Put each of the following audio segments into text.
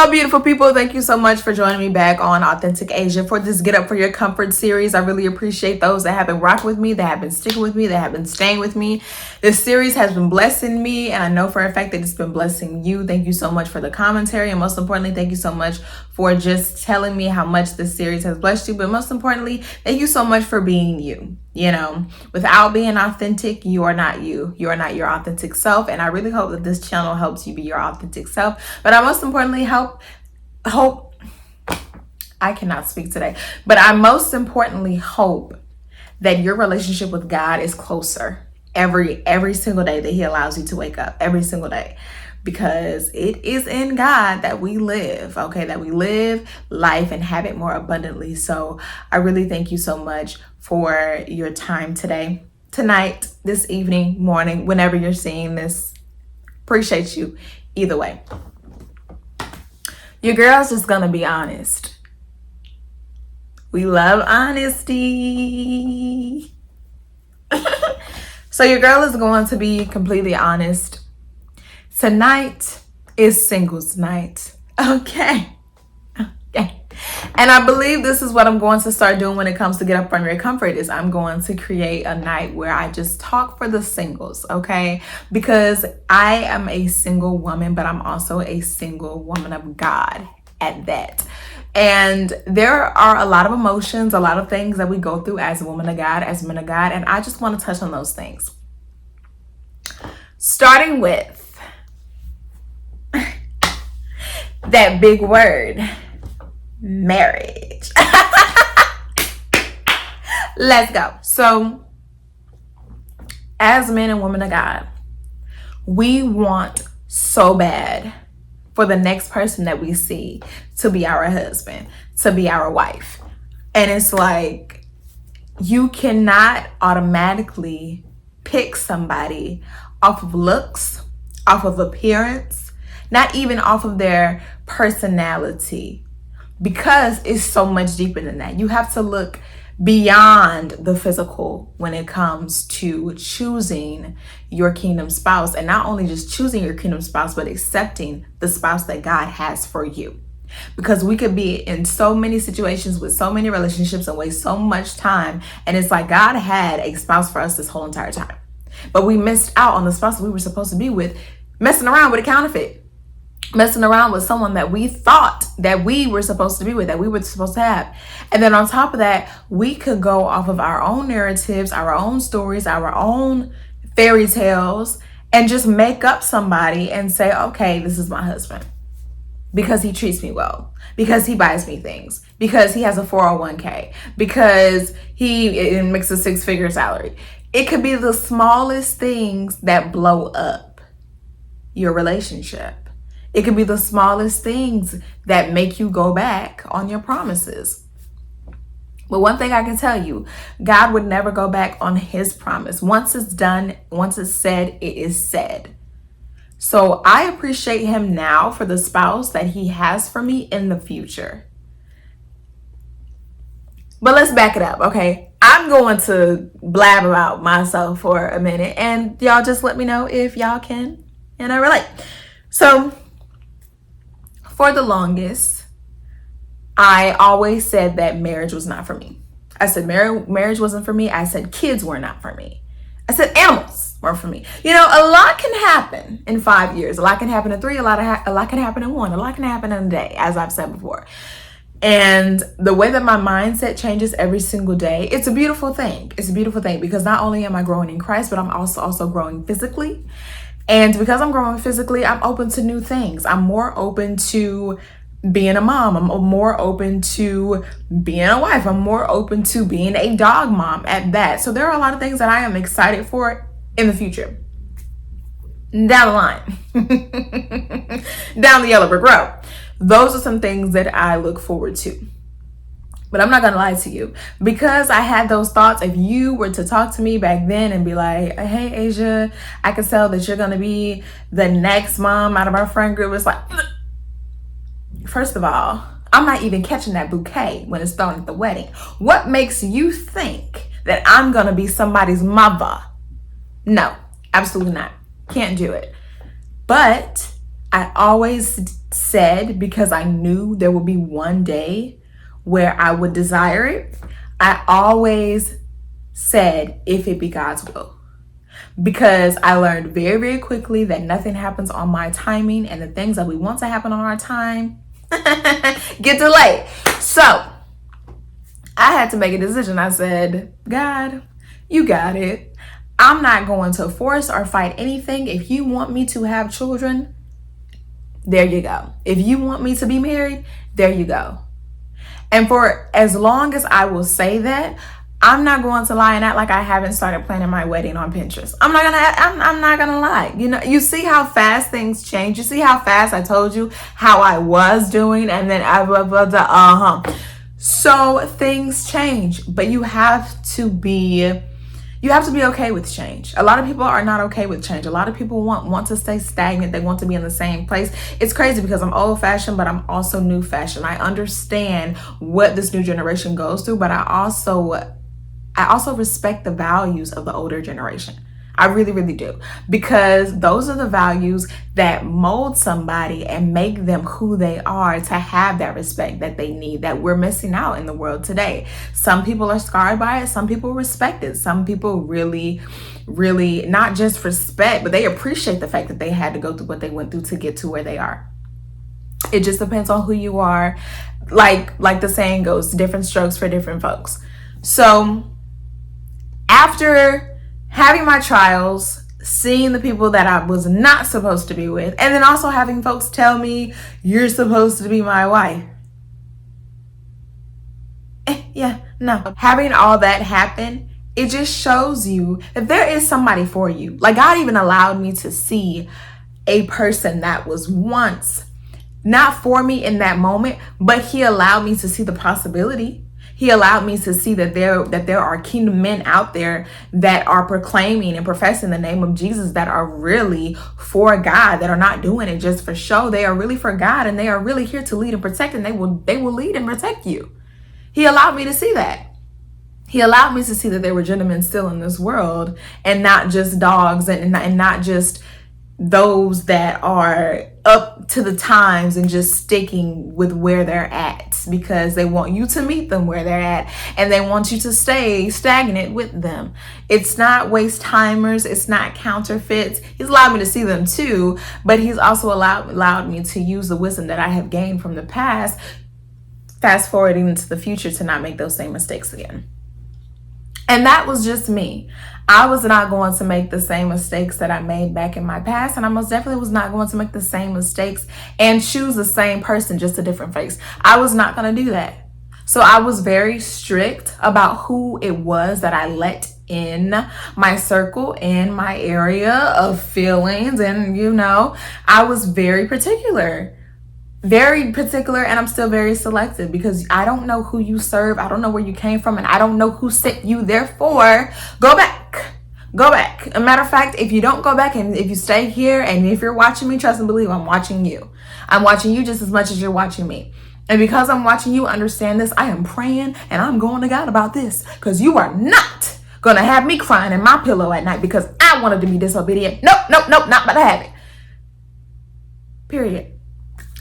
Hello, beautiful people. Thank you so much for joining me back on Authentic Asia for this Get Up for Your Comfort series. I really appreciate those that have been rocking with me, that have been sticking with me, that have been staying with me. This series has been blessing me, and I know for a fact that it's been blessing you. Thank you so much for the commentary, and most importantly, thank you so much for just telling me how much this series has blessed you. But most importantly, thank you so much for being you. You know, without being authentic, you are not you. You are not your authentic self. And I really hope that this channel helps you be your authentic self. But I most importantly hope I cannot speak today, but I most importantly hope that your relationship with God is closer every single day that He allows you to wake up, every single day. Because it is in God that we live, okay? That we live life and have it more abundantly. So I really thank you so much for your time today, tonight, this evening, morning, whenever you're seeing this. Appreciate you either way. Your girl's just gonna be honest. We love honesty. So your girl is going to be completely honest. Tonight is singles night. Okay. And I believe this is what I'm going to start doing when it comes to Get Up From Your Comfort is I'm going to create a night where I just talk for the singles, okay? Because I am a single woman, but I'm also a single woman of God at that. And there are a lot of emotions, a lot of things that we go through as a woman of God, as men of God, and I just want to touch on those things. Starting with that big word, marriage. Let's go. So, as men and women of God, we want so bad for the next person that we see to be our husband, to be our wife. And it's like, you cannot automatically pick somebody off of looks, off of appearance, not even off of their personality, because it's so much deeper than that. You have to look beyond the physical when it comes to choosing your kingdom spouse, and not only just choosing your kingdom spouse, but accepting the spouse that God has for you. Because we could be in so many situations with so many relationships and waste so much time, and it's like God had a spouse for us this whole entire time, but we missed out on the spouse we were supposed to be with, messing around with a counterfeit, messing around with someone that we thought that we were supposed to be with, that we were supposed to have. And then on top of that, we could go off of our own narratives, our own stories, our own fairy tales, and just make up somebody and say, okay, this is my husband because he treats me well, because he buys me things, because he has a 401k, because he makes a 6-figure salary. It could be the smallest things that blow up your relationship. It could be the smallest things that make you go back on your promises. But one thing I can tell you, God would never go back on His promise. Once it's done, once it's said, it is said. So I appreciate Him now for the spouse that He has for me in the future. But let's back it up, okay? I'm going to blab about myself for a minute, and y'all just let me know if y'all can and I relate. So, for the longest, I always said that marriage was not for me. I said marriage wasn't for me. I said kids were not for me. I said animals weren't for me. You know, a lot can happen in 5 years. A lot can happen in 3. A lot can happen in 1. A lot can happen in a day, as I've said before. And the way that my mindset changes every single day, it's a beautiful thing. It's a beautiful thing because not only am I growing in Christ, but I'm also growing physically. And because I'm growing physically, I'm open to new things. I'm more open to being a mom. I'm more open to being a wife. I'm more open to being a dog mom at that. So there are a lot of things that I am excited for in the future. Down the line. Down the yellow brick road. Those are some things that I look forward to. But I'm not going to lie to you. Because I had those thoughts, if you were to talk to me back then and be like, hey, Asia, I can tell that you're going to be the next mom out of our friend group. It's like, first of all, I'm not even catching that bouquet when it's thrown at the wedding. What makes you think that I'm going to be somebody's mother? No, absolutely not. Can't do it. But I always said, because I knew there would be one day where I would desire it, I always said, if it be God's will. Because I learned very, very quickly that nothing happens on my timing, and the things that we want to happen on our time get delayed. So I had to make a decision. I said, God, you got it. I'm not going to force or fight anything. If you want me to have children, there you go. If you want me to be married, there you go. And for as long as I will say that, I'm not going to lie and act like I haven't started planning my wedding on Pinterest. I'm not gonna lie. You know, you see how fast things change. You see how fast I told you how I was doing, and then So things change, but you have to be okay with change. A lot of people are not okay with change. A lot of people want to stay stagnant. They want to be in the same place. It's crazy because I'm old fashioned, but I'm also new fashioned. I understand what this new generation goes through, but I also respect the values of the older generation. I really, really do. Because those are the values that mold somebody and make them who they are, to have that respect that they need, that we're missing out in the world today. Some people are scarred by it. Some people respect it. Some people really, really not just respect, but they appreciate the fact that they had to go through what they went through to get to where they are. It just depends on who you are. Like the saying goes, different strokes for different folks. So after having my trials, seeing the people that I was not supposed to be with, and then also having folks tell me, you're supposed to be my wife. No. Having all that happen, it just shows you that there is somebody for you. Like, God even allowed me to see a person that was once not for me in that moment, but he allowed me to see the possibility. He allowed me to see that there are kingdom men out there that are proclaiming and professing the name of Jesus, that are really for God, that are not doing it just for show. They are really for God, and they are really here to lead and protect, and they will lead and protect you. He allowed me to see that. He allowed me to see that there were gentlemen still in this world, and not just dogs, and not just those that are up to the times and just sticking with where they're at because they want you to meet them where they're at, and they want you to stay stagnant with them. It's not waste timers. It's not counterfeits. He's allowed me to see them too, but he's also allowed me to use the wisdom that I have gained from the past, fast forwarding into the future, to not make those same mistakes again. And that was just me. I was not going to make the same mistakes that I made back in my past. And I most definitely was not going to make the same mistakes and choose the same person, just a different face. I was not going to do that. So I was very strict about who it was that I let in my circle, in my area of feelings. And, I was very particular. And I'm still very selective, because I don't know who you serve. I don't know where you came from, and I don't know who sent you. Therefore, go back. A matter of fact, if you don't go back, and if you stay here, and if you're watching me, trust and believe, I'm watching you. I'm watching you just as much as you're watching me. And because I'm watching you, understand this, I am praying and I'm going to God about this, because you are not going to have me crying in my pillow at night because I wanted to be disobedient. Nope, not about to have it. Period.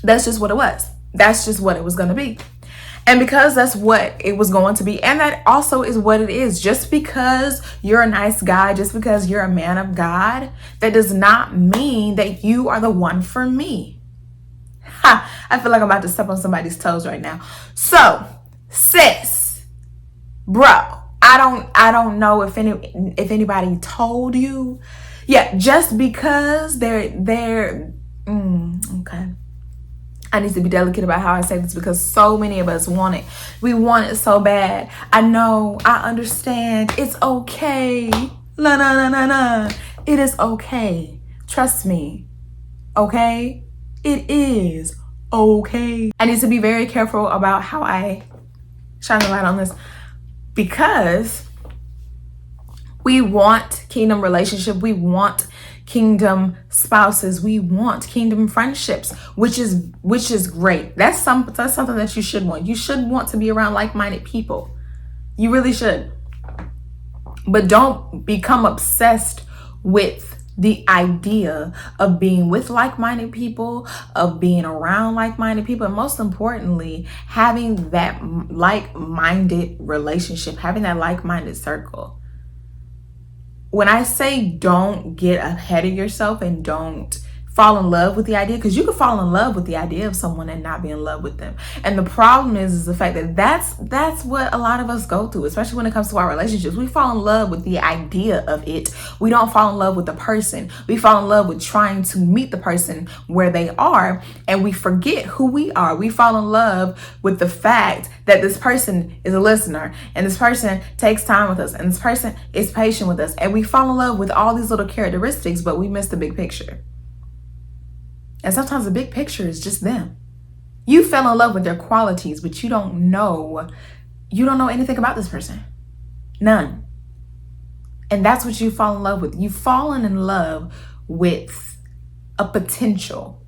That's just what it was. That's just what it was going to be. And because that's what it was going to be, and that also is what it is, just because you're a nice guy, just because you're a man of God, that does not mean that you are the one for me. I feel like I'm about to step on somebody's toes right now. So, sis, bro, I don't know if anybody told you. Yeah, just because they're okay. I need to be delicate about how I say this, because so many of us want it. We want it so bad. I know. I understand. It's okay. La. It is okay. Trust me. Okay? It is okay. I need to be very careful about how I shine the light on this, because we want kingdom relationship. We want kingdom spouses. We want kingdom friendships, which is great. That's something that you should want. You should want to be around like-minded people. You really should. But don't become obsessed with the idea of being with like-minded people, of being around like-minded people, and most importantly, having that like-minded relationship, having that like-minded circle. When I say don't get ahead of yourself and don't fall in love with the idea, because you can fall in love with the idea of someone and not be in love with them. And the problem is the fact that that's what a lot of us go through, especially when it comes to our relationships. We fall in love with the idea of it. We don't fall in love with the person. We fall in love with trying to meet the person where they are, and we forget who we are. We fall in love with the fact that this person is a listener, and this person takes time with us, and this person is patient with us, and we fall in love with all these little characteristics, but we miss the big picture. And sometimes the big picture is just them. You fell in love with their qualities, but you don't know anything about this person. None. And that's what you fall in love with. You've fallen in love with a potential.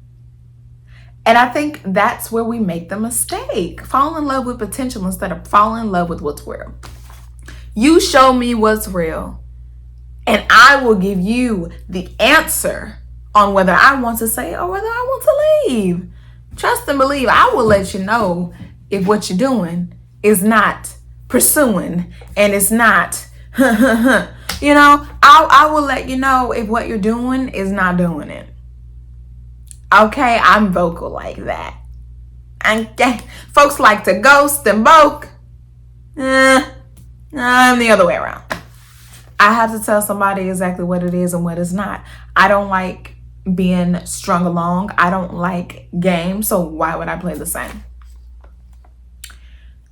And I think that's where we make the mistake. Fall in love with potential instead of falling in love with what's real. You show me what's real, and I will give you the answer on whether I want to stay or whether I want to leave. Trust and believe, I will let you know if what you're doing is not pursuing and it's not, you know, I will let you know if what you're doing is not doing it. Okay, I'm vocal like that. Okay, folks like to ghost and boke. I'm the other way around. I have to tell somebody exactly what it is and what it's not. I don't like being strung along. I don't like games, so why would I play the same?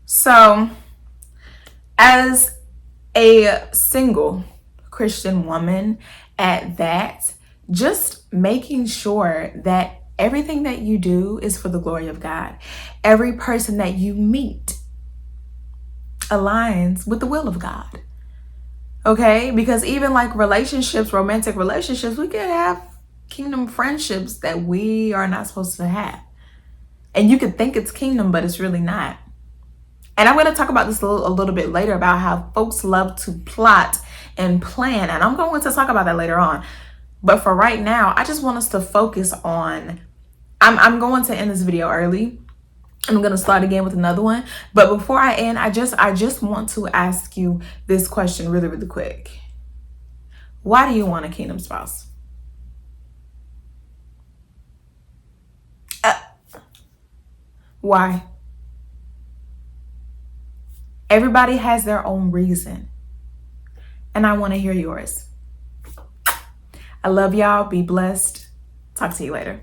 So, as a single Christian woman at that, just making sure that everything that you do is for the glory of God. Every person that you meet aligns with the will of God. Okay? Because even like relationships, romantic relationships, we can have kingdom friendships that we are not supposed to have. And you could think it's kingdom, but it's really not. And I'm going to talk about this a little bit later about how folks love to plot and plan. And I'm going to talk about that later on. But for right now, I just want us to focus on, I'm going to end this video early. I'm going to start again with another one. But before I end, I just want to ask you this question really, really quick. Why do you want a kingdom spouse? Why? Everybody has their own reason, and I want to hear yours. I love y'all. Be blessed. Talk to you later.